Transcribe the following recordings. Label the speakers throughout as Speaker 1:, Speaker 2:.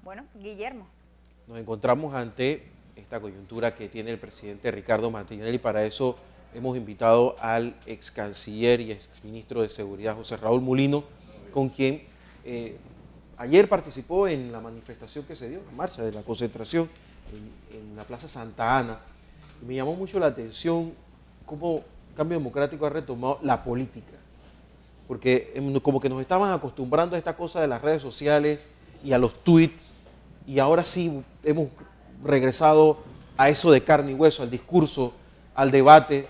Speaker 1: Bueno, Guillermo.
Speaker 2: Nos encontramos ante esta coyuntura que tiene el presidente Ricardo Martinelli. Para eso hemos invitado al ex canciller y ex ministro de Seguridad, José Raúl Mulino, con quien ayer participó en la manifestación que se dio, la marcha de la concentración en la Plaza Santa Ana. Y me llamó mucho la atención cómo Cambio Democrático ha retomado la política, porque como que nos estaban acostumbrando a esta cosa de las redes sociales y a los tweets, y ahora sí hemos regresado a eso de carne y hueso, al discurso, al debate,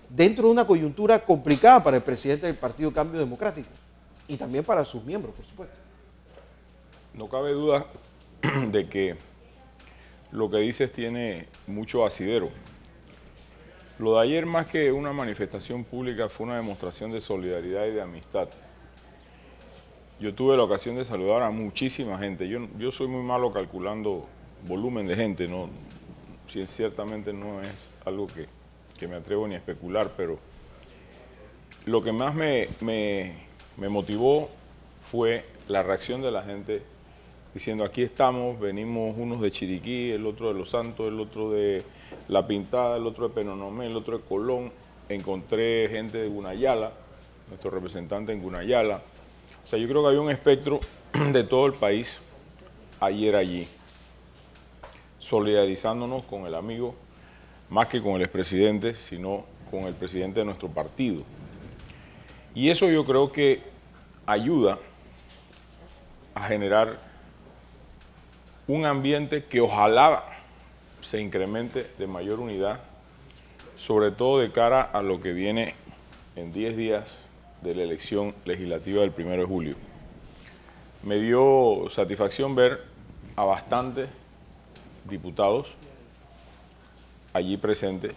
Speaker 2: dentro de una coyuntura complicada para el presidente del Partido Cambio Democrático y también para sus miembros, por supuesto.
Speaker 3: No cabe duda de que lo que dices tiene mucho asidero. Lo de ayer, más que una manifestación pública, fue una demostración de solidaridad y de amistad. Yo tuve la ocasión de saludar a muchísima gente. Yo soy muy malo calculando volumen de gente, ¿no? Ciertamente no es algo que me atrevo ni a especular, pero lo que más me motivó fue la reacción de la gente diciendo: aquí estamos, venimos unos de Chiriquí, el otro de Los Santos, el otro de La Pintada, el otro de Penonomé, el otro de Colón. Encontré gente de Gunayala, nuestro representante en Gunayala. O sea, yo creo que había un espectro de todo el país ayer allí, solidarizándonos con el amigo, más que con el expresidente, sino con el presidente de nuestro partido. Y eso yo creo que ayuda a generar un ambiente que ojalá se incremente de mayor unidad, sobre todo de cara a lo que viene en 10 días de la elección legislativa del 1 de julio. Me dio satisfacción ver a bastantes diputados allí presentes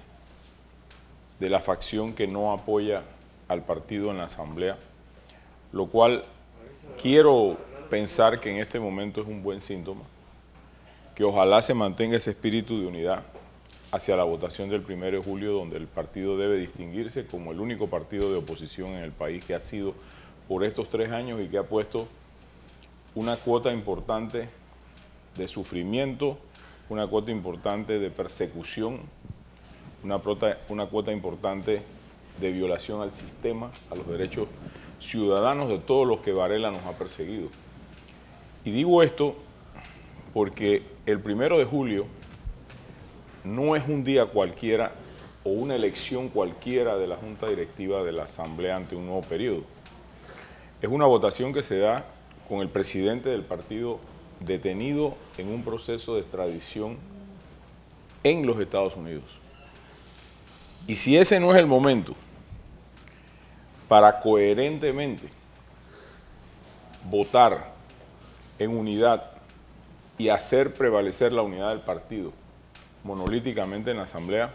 Speaker 3: de la facción que no apoya al partido en la Asamblea, lo cual quiero pensar que en este momento es un buen síntoma, que ojalá se mantenga ese espíritu de unidad hacia la votación del 1 de julio, donde el partido debe distinguirse como el único partido de oposición en el país que ha sido por estos 3 años y que ha puesto una cuota importante de sufrimiento, una cuota importante de persecución, una cuota importante de violación al sistema, a los derechos ciudadanos de todos los que Varela nos ha perseguido. Y digo esto porque el 1 de julio no es un día cualquiera o una elección cualquiera de la Junta Directiva de la Asamblea ante un nuevo periodo. Es una votación que se da con el presidente del partido detenido en un proceso de extradición en los Estados Unidos. Y si ese no es el momento para coherentemente votar en unidad y hacer prevalecer la unidad del partido monolíticamente en la Asamblea,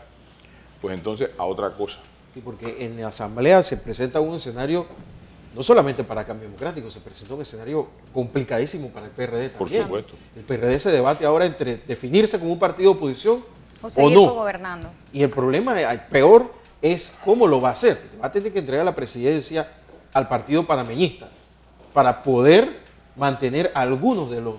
Speaker 3: pues entonces a otra cosa.
Speaker 2: Sí, porque en la Asamblea se presenta un escenario, no solamente para Cambio Democrático, se presenta un escenario complicadísimo para el PRD también.
Speaker 3: Por supuesto.
Speaker 2: El PRD se debate ahora entre definirse como un partido de oposición
Speaker 1: O
Speaker 2: o
Speaker 1: seguir
Speaker 2: no.
Speaker 1: gobernando.
Speaker 2: Y el problema peor es cómo lo va a hacer. Va a tener que entregar la presidencia al partido panameñista para poder mantener algunos de los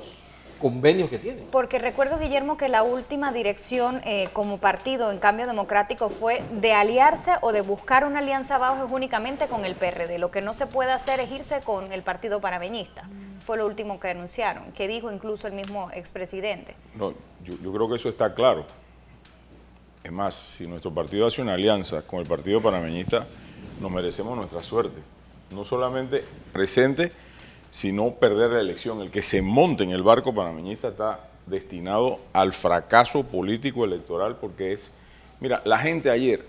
Speaker 2: convenios que tiene.
Speaker 1: Porque recuerdo, Guillermo, que la última dirección como partido en Cambio Democrático fue de aliarse o de buscar una alianza abajo únicamente con el PRD. Lo que no se puede hacer es irse con el partido panameñista. Fue lo último que anunciaron, que dijo incluso el mismo expresidente.
Speaker 3: No, yo creo que eso está claro. Es más, si nuestro partido hace una alianza con el partido panameñista, nos merecemos nuestra suerte. No solamente presente, sino perder la elección. El que se monte en el barco panameñista está destinado al fracaso político electoral, porque es, mira, la gente ayer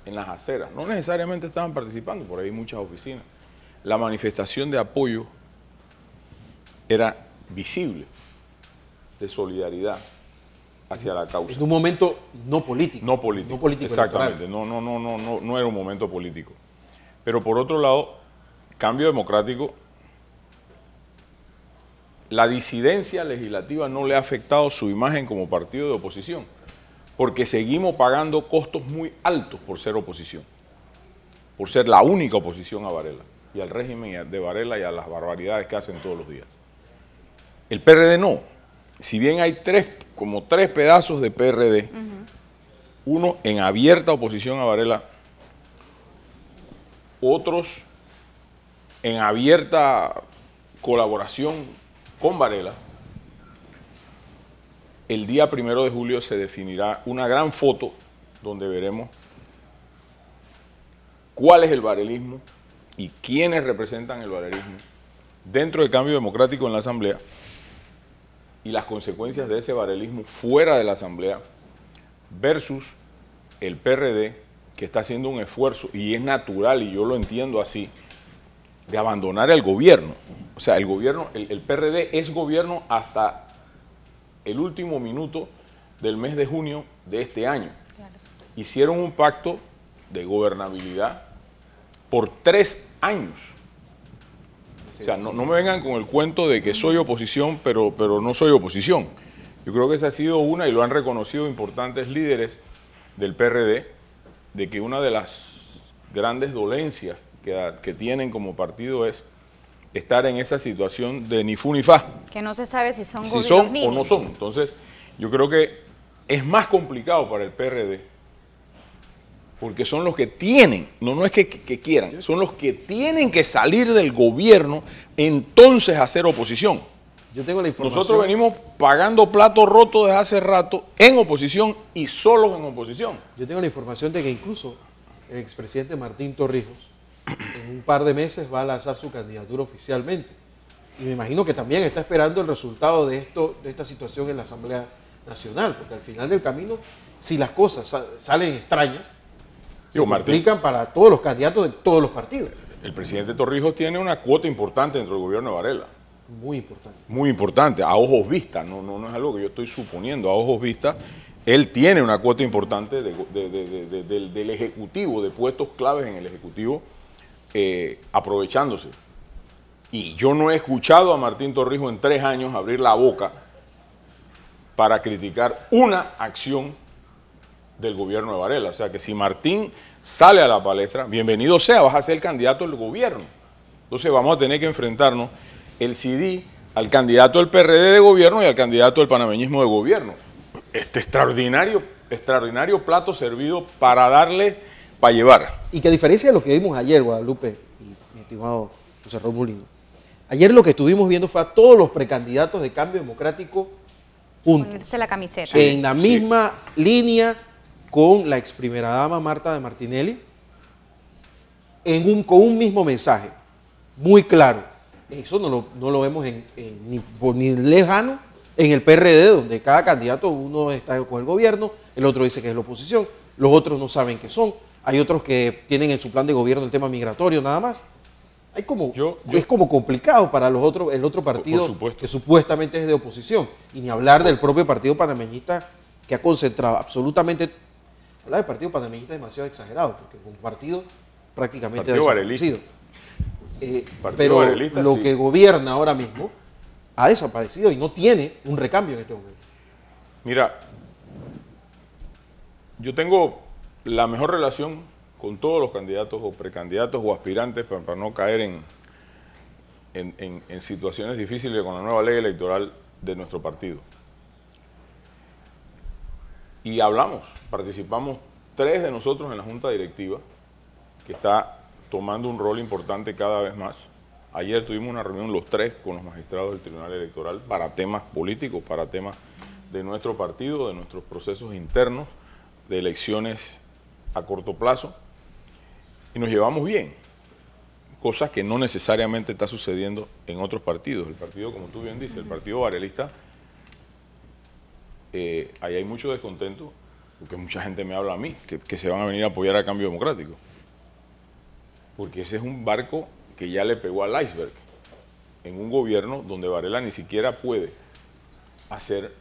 Speaker 3: en las aceras no necesariamente estaban participando, por ahí muchas oficinas. La manifestación de apoyo era visible, de solidaridad hacia la causa.
Speaker 2: En un momento no político.
Speaker 3: No político.
Speaker 2: No político
Speaker 3: exactamente. No era un momento político. Pero por otro lado, Cambio Democrático la disidencia legislativa no le ha afectado su imagen como partido de oposición, porque seguimos pagando costos muy altos por ser oposición, por ser la única oposición a Varela y al régimen de Varela y a las barbaridades que hacen todos los días. El PRD no. Si bien hay como tres pedazos de PRD, uno en abierta oposición a Varela, otros en abierta colaboración con Varela, el día 1 de julio se definirá una gran foto donde veremos cuál es el varelismo y quiénes representan el varelismo dentro del cambio democrático en la Asamblea y las consecuencias de ese varelismo fuera de la Asamblea versus el PRD, que está haciendo un esfuerzo, y es natural, y yo lo entiendo así, de abandonar el gobierno. O sea, el gobierno, el PRD es gobierno hasta el último minuto del mes de junio de este año. Claro. Hicieron un pacto de gobernabilidad por 3 años. O sea, no me vengan con el cuento de que soy oposición, pero no soy oposición. Yo creo que esa ha sido una, y lo han reconocido importantes líderes del PRD, de que una de las grandes dolencias que tienen como partido es estar en esa situación de ni fu ni fa.
Speaker 1: Que no se sabe si son
Speaker 3: o no son. Entonces, yo creo que es más complicado para el PRD, porque son los que tienen, no es que quieran, son los que tienen que salir del gobierno, entonces hacer oposición.
Speaker 2: Yo tengo la información.
Speaker 3: Nosotros venimos pagando platos rotos desde hace rato en oposición y solos en oposición.
Speaker 2: Yo tengo la información de que incluso el expresidente Martín Torrijos en un par de meses va a lanzar su candidatura oficialmente. Y me imagino que también está esperando el resultado de esta situación en la Asamblea Nacional, porque al final del camino, si las cosas salen extrañas, se complican para todos los candidatos de todos los partidos.
Speaker 3: El presidente Torrijos tiene una cuota importante dentro del gobierno de Varela.
Speaker 2: Muy importante.
Speaker 3: Muy importante, a ojos vistas, no es algo que yo estoy suponiendo, a ojos vistas, él tiene una cuota importante del Ejecutivo, de puestos claves en el Ejecutivo, aprovechándose. Y yo no he escuchado a Martín Torrijos en 3 años abrir la boca para criticar una acción del gobierno de Varela. O sea que si Martín sale a la palestra, bienvenido sea, vas a ser el candidato del gobierno. Entonces vamos a tener que enfrentarnos el CD al candidato del PRD de gobierno y al candidato del panameñismo de gobierno. Este extraordinario plato servido para darle, para llevar.
Speaker 2: Y que a diferencia de lo que vimos ayer, Guadalupe y mi estimado José Raúl Mulino, ayer lo que estuvimos viendo fue a todos los precandidatos de Cambio Democrático juntos.
Speaker 1: Ponerse la camiseta.
Speaker 2: En la misma línea con la ex primera dama Marta de Martinelli, con un mismo mensaje, muy claro. Eso no lo vemos ni lejano en el PRD, donde cada candidato, uno está con el gobierno, el otro dice que es la oposición, los otros no saben qué son, hay otros que tienen en su plan de gobierno el tema migratorio nada más. Es como complicado para el otro partido que supuestamente es de oposición, y ni hablar del propio partido panameñista, que ha concentrado absolutamente. Hablar del partido panameñista es demasiado exagerado, porque como partido prácticamente ha desaparecido. Pero lo que gobierna ahora mismo ha desaparecido y no tiene un recambio en este momento.
Speaker 3: Mira, yo tengo la mejor relación con todos los candidatos o precandidatos o aspirantes para no caer en situaciones difíciles con la nueva ley electoral de nuestro partido. Y participamos 3 de nosotros en la Junta Directiva, que está tomando un rol importante cada vez más. Ayer tuvimos una reunión los 3 con los magistrados del Tribunal Electoral para temas políticos, para temas de nuestro partido, de nuestros procesos internos, de elecciones a corto plazo, y nos llevamos bien, cosas que no necesariamente está sucediendo en otros partidos. El partido, como tú bien dices, el partido varelista, ahí hay mucho descontento, porque mucha gente me habla a mí, que se van a venir a apoyar a Cambio Democrático, porque ese es un barco que ya le pegó al iceberg, en un gobierno donde Varela ni siquiera puede hacer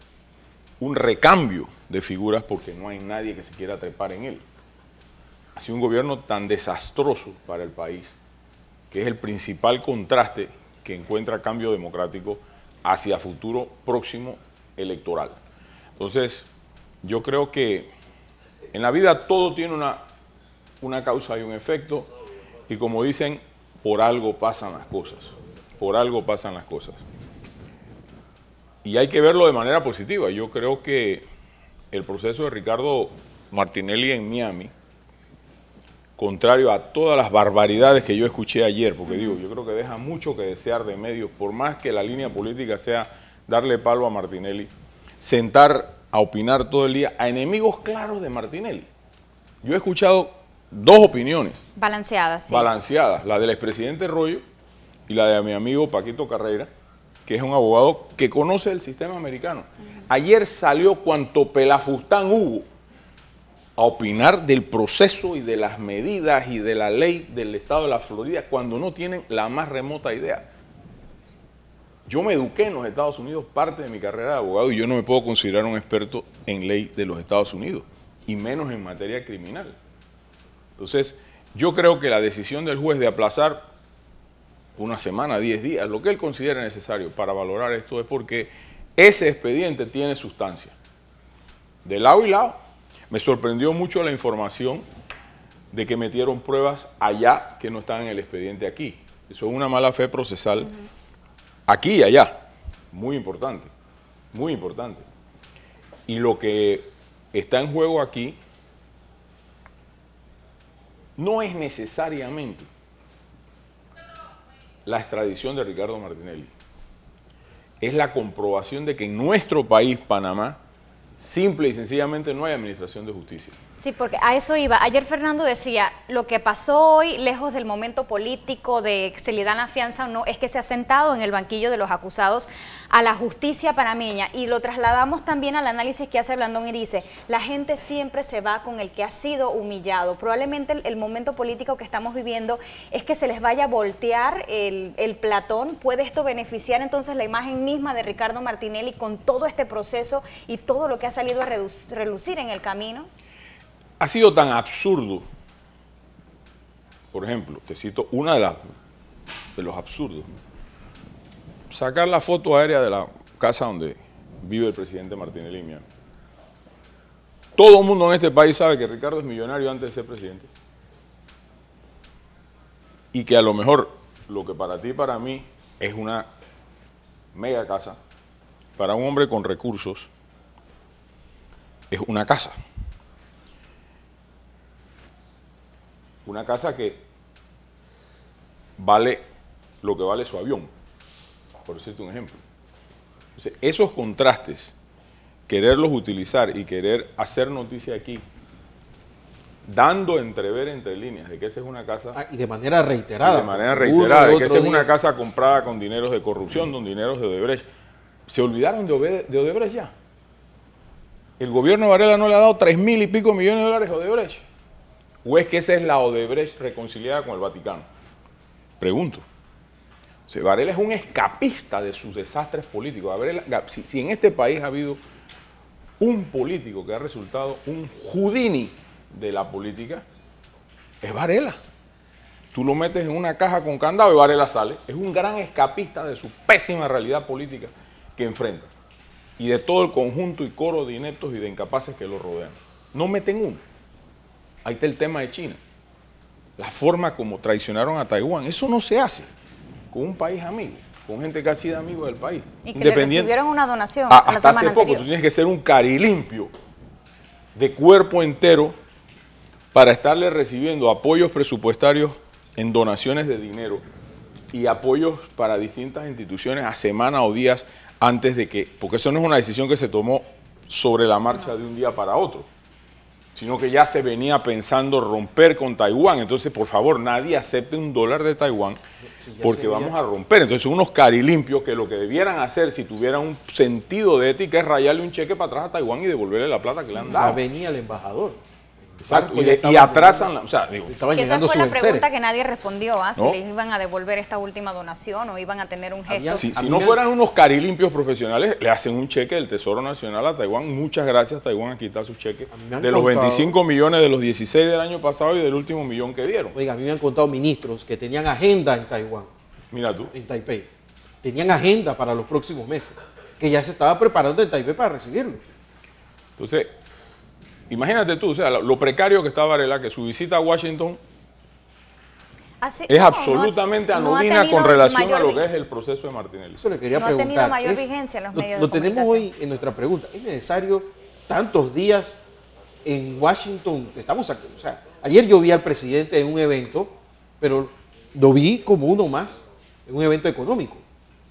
Speaker 3: un recambio de figuras porque no hay nadie que se quiera trepar en él. Ha sido un gobierno tan desastroso para el país, que es el principal contraste que encuentra Cambio Democrático hacia futuro próximo electoral. Entonces, yo creo que en la vida todo tiene una causa y un efecto, y como dicen, por algo pasan las cosas, por algo pasan las cosas. Y hay que verlo de manera positiva. Yo creo que el proceso de Ricardo Martinelli en Miami, contrario a todas las barbaridades que yo escuché ayer, porque digo, yo creo que deja mucho que desear de medios, por más que la línea política sea darle palo a Martinelli, sentar a opinar todo el día a enemigos claros de Martinelli. Yo he escuchado dos opiniones.
Speaker 1: Balanceadas, sí.
Speaker 3: Balanceadas, la del expresidente Royo y la de mi amigo Paquito Carreira, que es un abogado que conoce el sistema americano. Ayer salió cuanto pelafustán hubo a opinar del proceso y de las medidas y de la ley del estado de la Florida cuando no tienen la más remota idea. Yo me eduqué en los Estados Unidos parte de mi carrera de abogado y yo no me puedo considerar un experto en ley de los Estados Unidos y menos en materia criminal. Entonces, yo creo que la decisión del juez de aplazar una semana, 10 días, lo que él considere necesario para valorar esto es porque ese expediente tiene sustancia. De lado y lado. Me sorprendió mucho la información de que metieron pruebas allá que no están en el expediente aquí. Eso es una mala fe procesal aquí y allá. Muy importante, muy importante. Y lo que está en juego aquí no es necesariamente la extradición de Ricardo Martinelli. Es la comprobación de que en nuestro país, Panamá, simple y sencillamente no hay administración de justicia.
Speaker 1: Sí, porque a eso iba. Ayer Fernando decía, lo que pasó hoy, lejos del momento político de que se le dan la fianza o no, es que se ha sentado en el banquillo de los acusados a la justicia panameña, y lo trasladamos también al análisis que hace Blandón y dice, la gente siempre se va con el que ha sido humillado. Probablemente el momento político que estamos viviendo es que se les vaya a voltear el platón. ¿Puede esto beneficiar entonces la imagen misma de Ricardo Martinelli con todo este proceso y todo lo que ha salido a relucir en el camino?
Speaker 3: Ha sido tan absurdo, por ejemplo, te cito una de los absurdos, sacar la foto aérea de la casa donde vive el presidente Martinelli en Miami. Todo el mundo en este país sabe que Ricardo es millonario antes de ser presidente y que a lo mejor lo que para ti y para mí es una mega casa, para un hombre con recursos es una casa. Una casa que vale lo que vale su avión, por decirte un ejemplo. Entonces, esos contrastes, quererlos utilizar y querer hacer noticia aquí, dando a entrever entre líneas de que esa es una casa...
Speaker 2: y de manera reiterada.
Speaker 3: De manera reiterada, de que esa es una casa comprada con dineros de corrupción, con dineros de Odebrecht. Se olvidaron de Odebrecht ya. El gobierno de Varela no le ha dado 3.000 y pico millones de dólares a Odebrecht. ¿O es que esa es la Odebrecht reconciliada con el Vaticano? Pregunto. O sea, Varela es un escapista de sus desastres políticos. Varela, si en este país ha habido un político que ha resultado un Houdini de la política, es Varela. Tú lo metes en una caja con candado y Varela sale. Es un gran escapista de su pésima realidad política que enfrenta. Y de todo el conjunto y coro de ineptos y de incapaces que lo rodean. No meten uno. Ahí está el tema de China. La forma como traicionaron a Taiwán. Eso no se hace con un país amigo, con gente que ha sido amigo del país.
Speaker 1: Y que le recibieron una donación la
Speaker 3: hasta hace poco. Tú tienes que ser un carilimpio de cuerpo entero para estarle recibiendo apoyos presupuestarios en donaciones de dinero y apoyos para distintas instituciones a semana o días antes de que, porque eso no es una decisión que se tomó sobre la marcha de un día para otro, sino que ya se venía pensando romper con Taiwán. Entonces, por favor, nadie acepte $1 de Taiwán porque vamos a romper. Entonces, unos carilimpios que lo que debieran hacer si tuvieran un sentido de ética es rayarle un cheque para atrás a Taiwán y devolverle la plata que le han dado.
Speaker 2: Ya venía el embajador.
Speaker 3: Exacto, y atrasan, o sea, digo,
Speaker 2: estaban
Speaker 1: esa
Speaker 2: llegando
Speaker 1: fue la
Speaker 2: sus
Speaker 1: pregunta
Speaker 2: enseres.
Speaker 1: que nadie respondió, ¿no?
Speaker 3: ¿No?
Speaker 1: Si les iban a devolver esta última donación o iban a tener un gesto.
Speaker 2: Había-
Speaker 3: si
Speaker 2: a mí
Speaker 3: no
Speaker 2: me-
Speaker 3: fueran unos carilimpios profesionales, le hacen un cheque del Tesoro Nacional a Taiwán. Muchas gracias, Taiwán, aquí está su cheque.
Speaker 2: A mí me han
Speaker 3: De los
Speaker 2: contado-
Speaker 3: 25 millones de los 16 del año pasado y del último millón que dieron.
Speaker 2: Oiga, a mí me han contado ministros que tenían agenda en Taiwán,
Speaker 3: Mira tú.
Speaker 2: en Taipei, tenían agenda para los próximos meses, que ya se estaba preparando en Taipei para recibirlo.
Speaker 3: Entonces, imagínate tú, o sea, lo precario que está Varela, que su visita a Washington es absolutamente anodina con relación a lo que es el proceso de Martinelli.
Speaker 2: Eso le quería
Speaker 1: no
Speaker 2: preguntar.
Speaker 1: Ha tenido mayor vigencia en los medios de
Speaker 2: Lo tenemos hoy en nuestra pregunta. ¿Es necesario tantos días en Washington? O sea, ayer yo vi al presidente en un evento, pero lo vi como uno más, en un evento económico.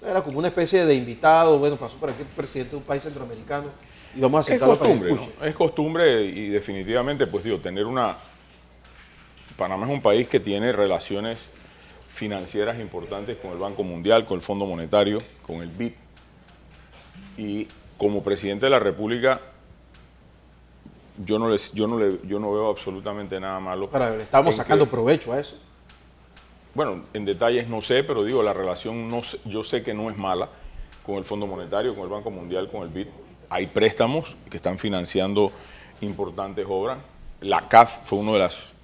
Speaker 2: Era como una especie de invitado, bueno, pasó por aquí el presidente de un país centroamericano y vamos a aceptarlo para que escuche.
Speaker 3: ¿No? Es costumbre y definitivamente, pues digo, tener una... Panamá es un país que tiene relaciones financieras importantes con el Banco Mundial, con el Fondo Monetario, con el BID. Y como presidente de la República, yo no veo absolutamente nada malo.
Speaker 2: Pero le estamos sacando provecho a eso.
Speaker 3: Bueno, en detalles no sé, pero digo, la relación yo sé que no es mala con el Fondo Monetario, con el Banco Mundial, con el BID. Hay préstamos que están financiando importantes obras. La CAF fue una de las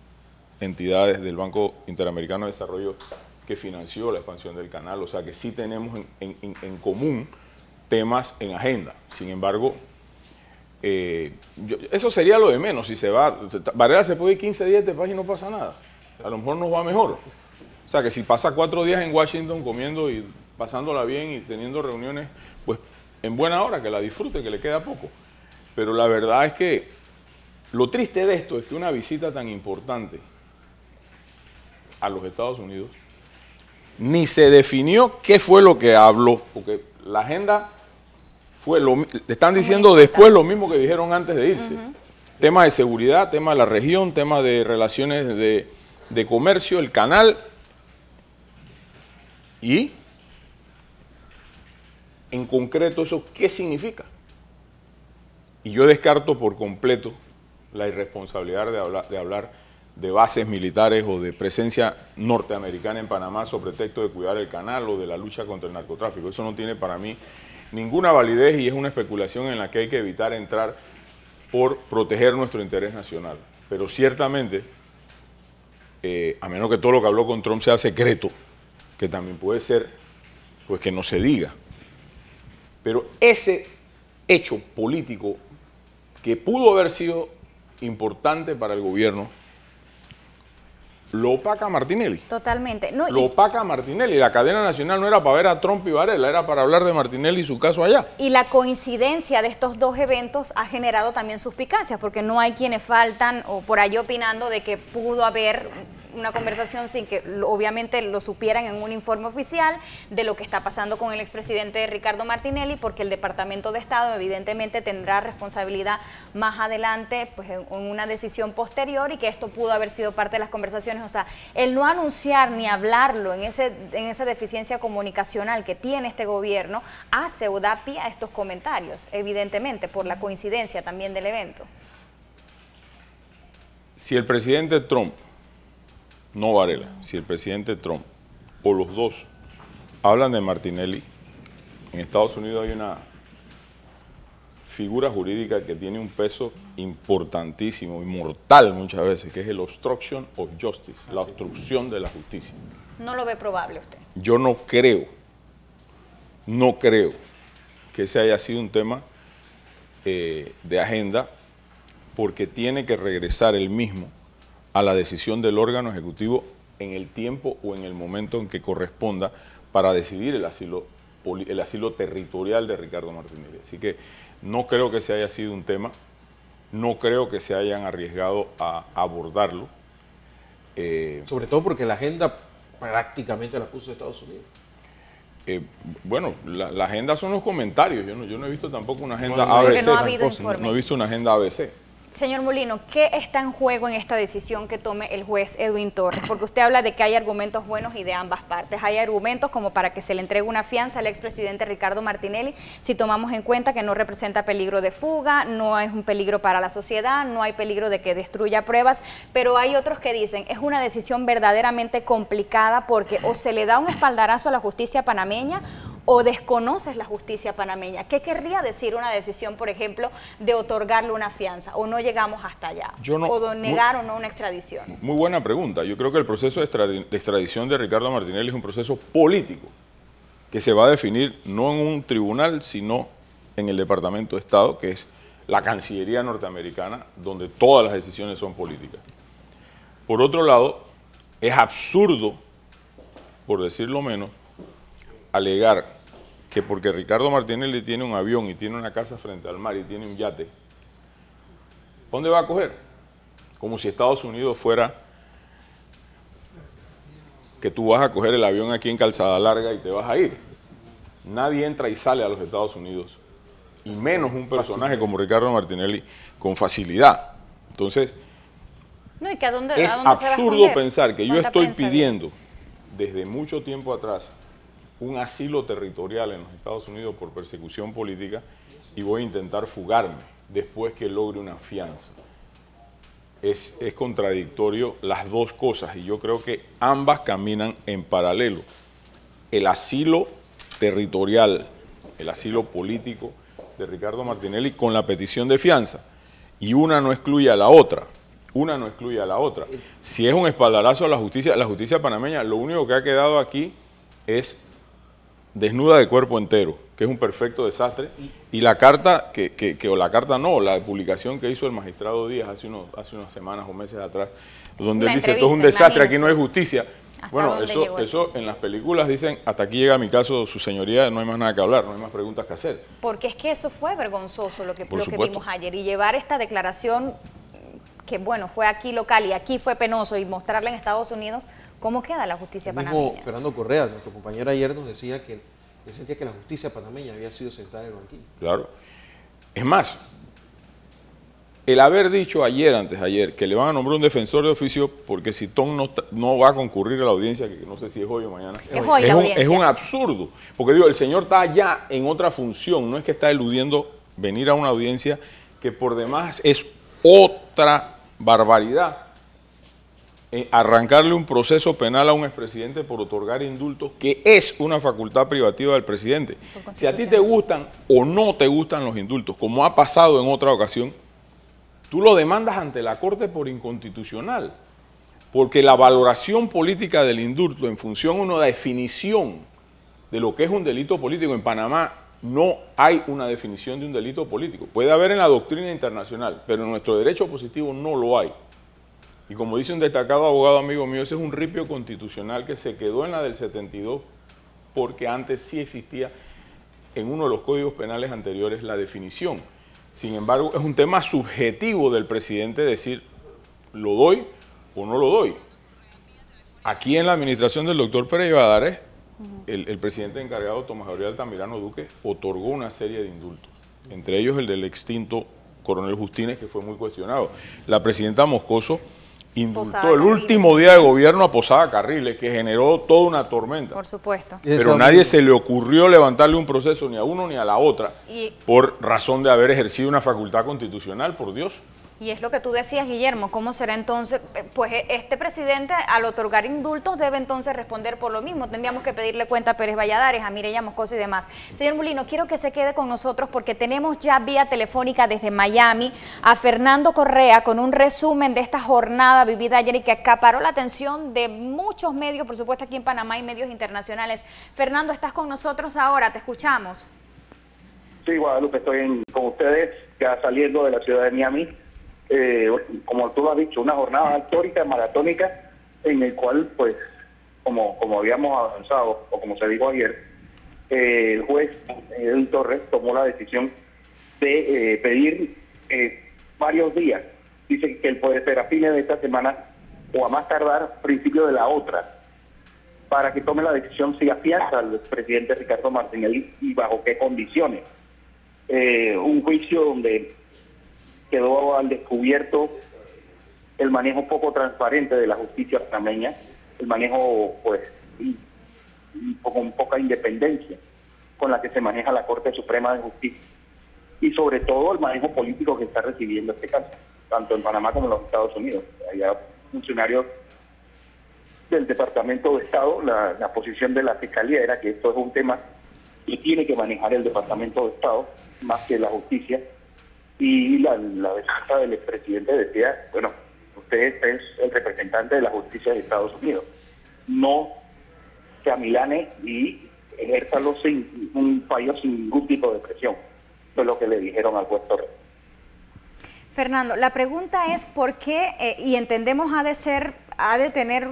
Speaker 3: entidades del Banco Interamericano de Desarrollo que financió la expansión del canal, o sea que sí tenemos en común temas en agenda. Sin embargo, eso sería lo de menos. Si se va, Varela se puede ir 15 días de paz y no pasa nada. A lo mejor nos va mejor. O sea que si pasa 4 días en Washington comiendo y pasándola bien y teniendo reuniones, pues en buena hora, que la disfrute, que le queda poco. Pero la verdad es que lo triste de esto es que una visita tan importante a los Estados Unidos, ni se definió qué fue lo que habló, porque la agenda fue están diciendo después lo mismo que dijeron antes de irse. Tema de seguridad, tema de la región, tema de relaciones de comercio, el canal, y en concreto eso, ¿qué significa? Y yo descarto por completo la irresponsabilidad de hablar de bases militares o de presencia norteamericana en Panamá sobre pretexto de cuidar el canal o de la lucha contra el narcotráfico. Eso no tiene para mí ninguna validez y es una especulación en la que hay que evitar entrar por proteger nuestro interés nacional. Pero ciertamente, a menos que todo lo que habló con Trump sea secreto, que también puede ser, pues que no se diga. Pero ese hecho político que pudo haber sido importante para el gobierno, lo opaca Martinelli.
Speaker 1: Totalmente. No,
Speaker 3: lo opaca Martinelli. La cadena nacional no era para ver a Trump y Varela, era para hablar de Martinelli y su caso allá.
Speaker 1: Y la coincidencia de estos dos eventos ha generado también suspicacias, porque no hay quienes faltan o por ahí opinando de que pudo haber una conversación sin que obviamente lo supieran en un informe oficial de lo que está pasando con el expresidente Ricardo Martinelli, porque el Departamento de Estado evidentemente tendrá responsabilidad más adelante, pues en una decisión posterior, y que esto pudo haber sido parte de las conversaciones. O sea, el no anunciar ni hablarlo en esa deficiencia comunicacional que tiene este gobierno hace o da pie a estos comentarios, evidentemente, por la coincidencia también del evento.
Speaker 3: Si el presidente Trump, no Varela, si el presidente Trump o los dos hablan de Martinelli, en Estados Unidos hay una figura jurídica que tiene un peso importantísimo y mortal muchas veces, que es el obstruction of justice, la obstrucción de la justicia.
Speaker 1: ¿No lo ve probable usted?
Speaker 3: Yo no creo que ese haya sido un tema de agenda, porque tiene que regresar él mismo a la decisión del órgano ejecutivo en el tiempo o en el momento en que corresponda para decidir el asilo territorial de Ricardo Martinelli. Así que no creo que ese haya sido un tema, no creo que se hayan arriesgado a abordarlo.
Speaker 2: Sobre todo porque la agenda prácticamente la puso Estados Unidos.
Speaker 3: Bueno, la agenda son los comentarios, yo no he visto tampoco una agenda
Speaker 1: no,
Speaker 3: ABC,
Speaker 1: no
Speaker 3: he visto una agenda ABC.
Speaker 1: Señor Molino, ¿qué está en juego en esta decisión que tome el juez Edwin Torres? Porque usted habla de que hay argumentos buenos y de ambas partes. Hay argumentos como para que se le entregue una fianza al expresidente Ricardo Martinelli, si tomamos en cuenta que no representa peligro de fuga, no es un peligro para la sociedad, no hay peligro de que destruya pruebas, pero hay otros que dicen es una decisión verdaderamente complicada porque o se le da un espaldarazo a la justicia panameña o desconoces la justicia panameña. ¿Qué querría decir una decisión, por ejemplo, de otorgarle una fianza? ¿O no llegamos hasta allá? ¿O de negar o no una extradición?
Speaker 3: Muy buena pregunta. Yo creo que el proceso de extradición de Ricardo Martinelli es un proceso político. que se va a definir no en un tribunal, sino en el Departamento de Estado, que es la Cancillería norteamericana, donde todas las decisiones son políticas. Por otro lado, es absurdo, por decirlo menos, alegar que porque Ricardo Martinelli tiene un avión y tiene una casa frente al mar y tiene un yate, ¿dónde va a coger? Como si Estados Unidos fuera que tú vas a coger el avión aquí en Calzada Larga y te vas a ir. Nadie entra y sale a los Estados Unidos, y menos un personaje como Ricardo Martinelli con facilidad. Entonces,
Speaker 1: no, ¿y que a dónde
Speaker 3: es
Speaker 1: se va a
Speaker 3: absurdo
Speaker 1: esconder?
Speaker 3: pensar que yo
Speaker 1: ¿Cuánta
Speaker 3: estoy
Speaker 1: prensa
Speaker 3: pidiendo desde mucho tiempo atrás un asilo territorial en los Estados Unidos por persecución política y voy a intentar fugarme después que logre una fianza? Es contradictorio las dos cosas, y yo creo que ambas caminan en paralelo. El asilo territorial, el asilo político de Ricardo Martinelli con la petición de fianza, y una no excluye a la otra. Una no excluye a la otra. Si es un espaldarazo a la justicia panameña, lo único que ha quedado aquí es desnuda de cuerpo entero, que es un perfecto desastre, y la carta, la publicación que hizo el magistrado Díaz hace unas semanas o meses atrás, donde él dice, esto es un desastre, aquí no hay justicia. Bueno, eso en las películas dicen, hasta aquí llega mi caso, su señoría, no hay más nada que hablar, no hay más preguntas que hacer.
Speaker 1: Porque es que eso fue vergonzoso lo que vimos ayer, y llevar esta declaración que, bueno, fue aquí local y aquí fue penoso, y mostrarla en Estados Unidos, ¿cómo queda la justicia panameña?
Speaker 2: Fernando Correa, nuestro compañero ayer, nos decía que él sentía que la justicia panameña había sido sentada en el banquillo.
Speaker 3: Claro. Es más, el haber dicho antes de ayer, que le van a nombrar un defensor de oficio porque Citón no va a concurrir a la audiencia, que no sé si es hoy o mañana, es un absurdo. Porque digo, el señor está allá en otra función, no es que está eludiendo venir a una audiencia que por demás es otra barbaridad. Arrancarle un proceso penal a un expresidente por otorgar indultos, que es una facultad privativa del presidente. Si a ti te gustan o no te gustan los indultos, como ha pasado en otra ocasión, tú lo demandas ante la Corte por inconstitucional, porque la valoración política del indulto en función a una definición de lo que es un delito político en Panamá, no hay una definición de un delito político. Puede haber en la doctrina internacional, pero en nuestro derecho positivo no lo hay. Y como dice un destacado abogado amigo mío, ese es un ripio constitucional que se quedó en la del 72, porque antes sí existía en uno de los códigos penales anteriores la definición. Sin embargo, es un tema subjetivo del presidente decir, ¿lo doy o no lo doy? Aquí en la administración del doctor Pérez Valladares, el presidente encargado, Tomás Gabriel Altamirano Duque, otorgó una serie de indultos, entre ellos el del extinto coronel Justines, que fue muy cuestionado. La presidenta Moscoso indultó el último día de gobierno a Posada Carriles, que generó toda una tormenta.
Speaker 1: Por supuesto.
Speaker 3: Pero nadie se le ocurrió levantarle un proceso ni a uno ni a la otra por razón de haber ejercido una facultad constitucional, por Dios.
Speaker 1: Y es lo que tú decías, Guillermo, ¿cómo será entonces? Pues este presidente, al otorgar indultos, debe entonces responder por lo mismo. Tendríamos que pedirle cuenta a Pérez Valladares, a Mireya Moscoso y demás. Señor Mulino, quiero que se quede con nosotros porque tenemos ya vía telefónica desde Miami a Fernando Correa con un resumen de esta jornada vivida ayer y que acaparó la atención de muchos medios, por supuesto aquí en Panamá y medios internacionales. Fernando, ¿estás con nosotros ahora? Te escuchamos.
Speaker 4: Sí, Guadalupe, estoy con ustedes ya saliendo de la ciudad de Miami. Como tú lo has dicho, una jornada histórica, maratónica, en el cual, pues, como habíamos avanzado, o como se dijo ayer, el juez Edwin Torres tomó la decisión de pedir varios días. Dice que él puede ser a fines de esta semana o a más tardar principio de la otra, para que tome la decisión si afianza al presidente Ricardo Martinelli y bajo qué condiciones. Un juicio donde quedó al descubierto el manejo poco transparente de la justicia panameña, el manejo, pues, con poca independencia con la que se maneja la Corte Suprema de Justicia, y sobre todo el manejo político que está recibiendo este caso, tanto en Panamá como en los Estados Unidos. Hay funcionarios del Departamento de Estado, la posición de la Fiscalía era que esto es un tema que tiene que manejar el Departamento de Estado más que la justicia. Y la defensa del expresidente decía, bueno, usted es el representante de la justicia de Estados Unidos, no que amilane y ejérzalo sin un fallo, sin ningún tipo de presión. Eso es lo que le dijeron al juez Torres.
Speaker 1: Fernando, la pregunta es por qué, y entendemos ha de tener,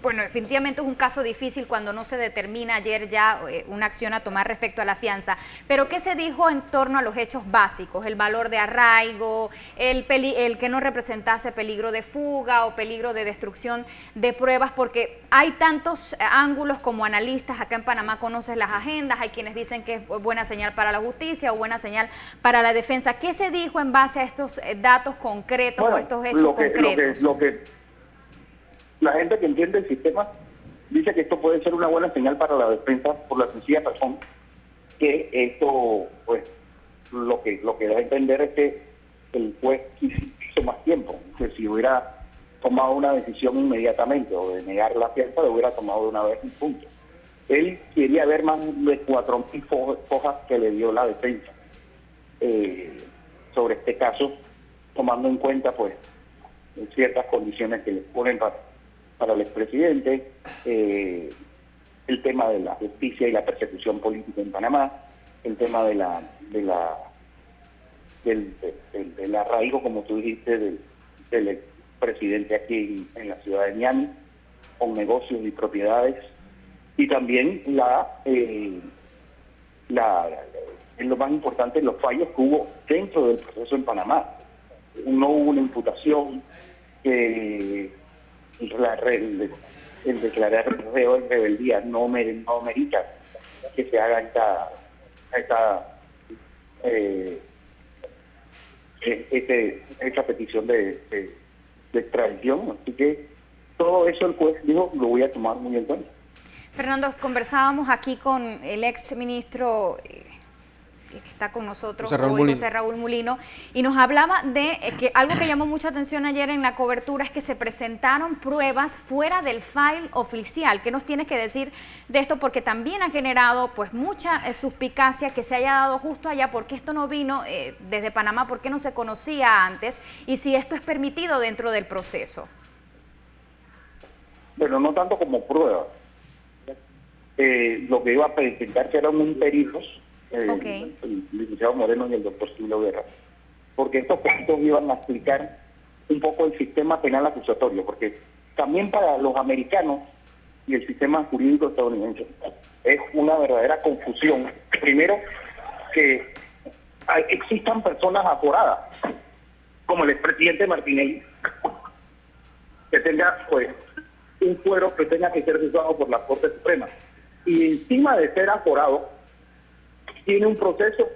Speaker 1: bueno, definitivamente es un caso difícil cuando no se determina ayer ya una acción a tomar respecto a la fianza, pero ¿qué se dijo en torno a los hechos básicos? El valor de arraigo, el que no representase peligro de fuga o peligro de destrucción de pruebas, porque hay tantos ángulos como analistas, acá en Panamá conoces las agendas, hay quienes dicen que es buena señal para la justicia o buena señal para la defensa. ¿Qué se dijo en base a estos datos concretos o estos hechos concretos?
Speaker 4: Lo que la gente que entiende el sistema dice que esto puede ser una buena señal para la defensa por la sencilla razón que esto, pues, lo que da a entender es que el juez hizo más tiempo, que si hubiera tomado una decisión inmediatamente o de negar la fianza, lo hubiera tomado de una vez en punto. Él quería ver más de 4.000 hojas que le dio la defensa sobre este caso, tomando en cuenta, pues, ciertas condiciones que le ponen para el expresidente, el tema de la justicia y la persecución política en Panamá, el tema del arraigo, como tú dijiste, del expresidente aquí en la ciudad de Miami, con negocios y propiedades, y también lo más importante, los fallos que hubo dentro del proceso en Panamá. No hubo una imputación, el declarar reo en rebeldía no merita que se haga esta petición de extradición. Así que todo eso el juez dijo, lo voy a tomar muy en cuenta.
Speaker 1: Fernando, conversábamos aquí con el ex ministro que está con nosotros hoy, José Raúl Mulino, y nos hablaba de que algo que llamó mucha atención ayer en la cobertura es que se presentaron pruebas fuera del file oficial. ¿Qué nos tienes que decir de esto? Porque también ha generado pues mucha suspicacia que se haya dado justo allá, porque esto no vino desde Panamá, porque no se conocía antes, y si esto es permitido dentro del proceso.
Speaker 4: Bueno, no tanto como prueba. Lo que iba a presentarse eran un peritos, el licenciado Moreno y el doctor Silvio Guerra, porque estos peritos iban a explicar un poco el sistema penal acusatorio, porque también para los americanos y el sistema jurídico estadounidense es una verdadera confusión. Primero, que existan personas aforadas, como el expresidente Martinelli, que tenga pues un fuero que tenga que ser juzgado por la Corte Suprema. Y encima de ser aforado, tiene un proceso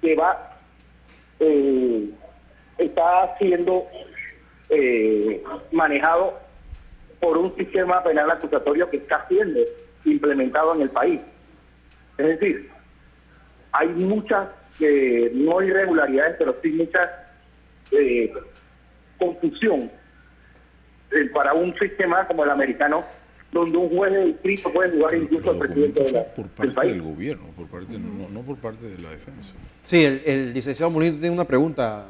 Speaker 4: que está siendo manejado por un sistema penal acusatorio que está siendo implementado en el país. Es decir, hay muchas, no irregularidades, pero sí mucha confusión para un sistema como el americano, donde un juez de distrito puede jugar incluso al presidente
Speaker 3: por parte del gobierno, no por parte de la defensa.
Speaker 2: Sí, el licenciado Molino tiene una pregunta,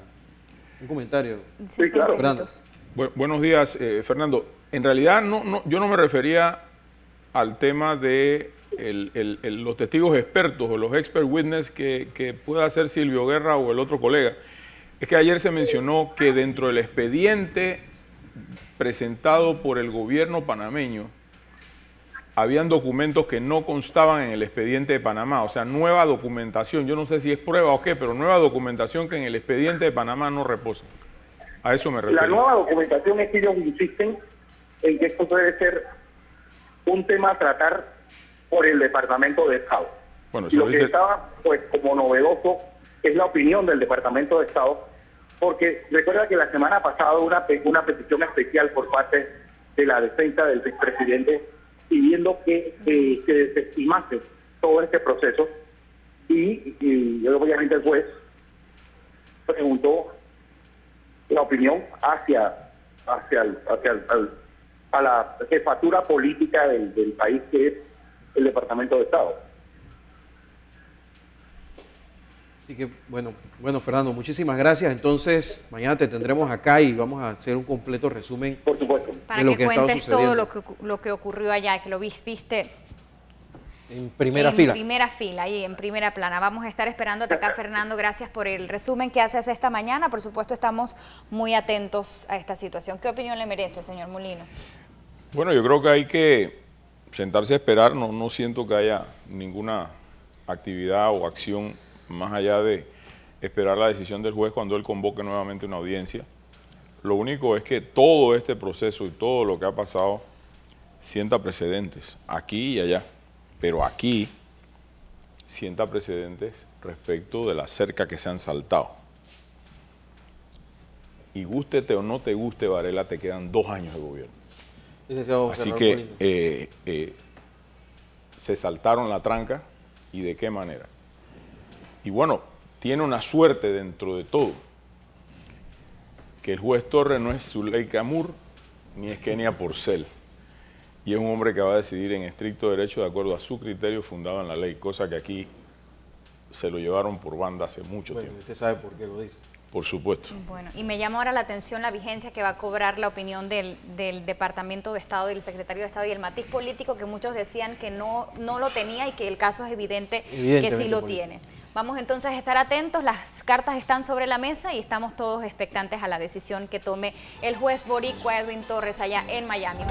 Speaker 2: un comentario.
Speaker 4: Sí, claro.
Speaker 2: Fernando.
Speaker 3: Buenos días, Fernando. En realidad yo no me refería al tema de los testigos expertos o los expert witness que pueda hacer Silvio Guerra o el otro colega. Es que ayer se mencionó que dentro del expediente presentado por el gobierno panameño habían documentos que no constaban en el expediente de Panamá, o sea, nueva documentación. Yo no sé si es prueba o qué, pero nueva documentación que en el expediente de Panamá no reposa. A eso me refiero.
Speaker 4: La nueva documentación es que ellos insisten en que esto debe ser un tema a tratar por el Departamento de Estado.
Speaker 3: Bueno,
Speaker 4: lo que estaba, pues, como novedoso es la opinión del Departamento de Estado, porque recuerda que la semana pasada una petición especial por parte de la defensa del expresidente pidiendo que se desestimase todo este proceso y obviamente el juez preguntó la opinión hacia la jefatura política del país, que es el Departamento de Estado.
Speaker 2: Así que, bueno, Fernando, muchísimas gracias. Entonces, mañana te tendremos acá y vamos a hacer un completo resumen.
Speaker 4: Por supuesto.
Speaker 1: Para que cuentes todo lo que ocurrió allá, que lo viste
Speaker 2: En primera fila.
Speaker 1: En primera fila, ahí en primera plana. Vamos a estar esperándote acá, Fernando. Gracias por el resumen que haces esta mañana. Por supuesto, estamos muy atentos a esta situación. ¿Qué opinión le merece, señor Mulino?
Speaker 3: Bueno, yo creo que hay que sentarse a esperar. No siento que haya ninguna actividad o acción más allá de esperar la decisión del juez cuando él convoque nuevamente una audiencia. Lo único es que todo este proceso y todo lo que ha pasado sienta precedentes aquí y allá. Pero aquí sienta precedentes respecto de la cerca que se han saltado. Y gústete o no te guste, Varela, te quedan 2 años de gobierno. Así que se saltaron la tranca, y de qué manera. Y bueno, tiene una suerte dentro de todo, que el juez Torres no es Zuleika Moore ni es Kenia Porcel. Y es un hombre que va a decidir en estricto derecho de acuerdo a su criterio fundado en la ley, cosa que aquí se lo llevaron por banda hace mucho tiempo.
Speaker 2: Usted sabe por qué lo dice.
Speaker 3: Por supuesto.
Speaker 1: Bueno, y me llama ahora la atención la vigencia que va a cobrar la opinión del Departamento de Estado, del Secretario de Estado, y el matiz político que muchos decían que no lo tenía y que el caso es evidente que sí lo tiene. Vamos entonces a estar atentos, las cartas están sobre la mesa y estamos todos expectantes a la decisión que tome el juez boricua Edwin Torres allá en Miami.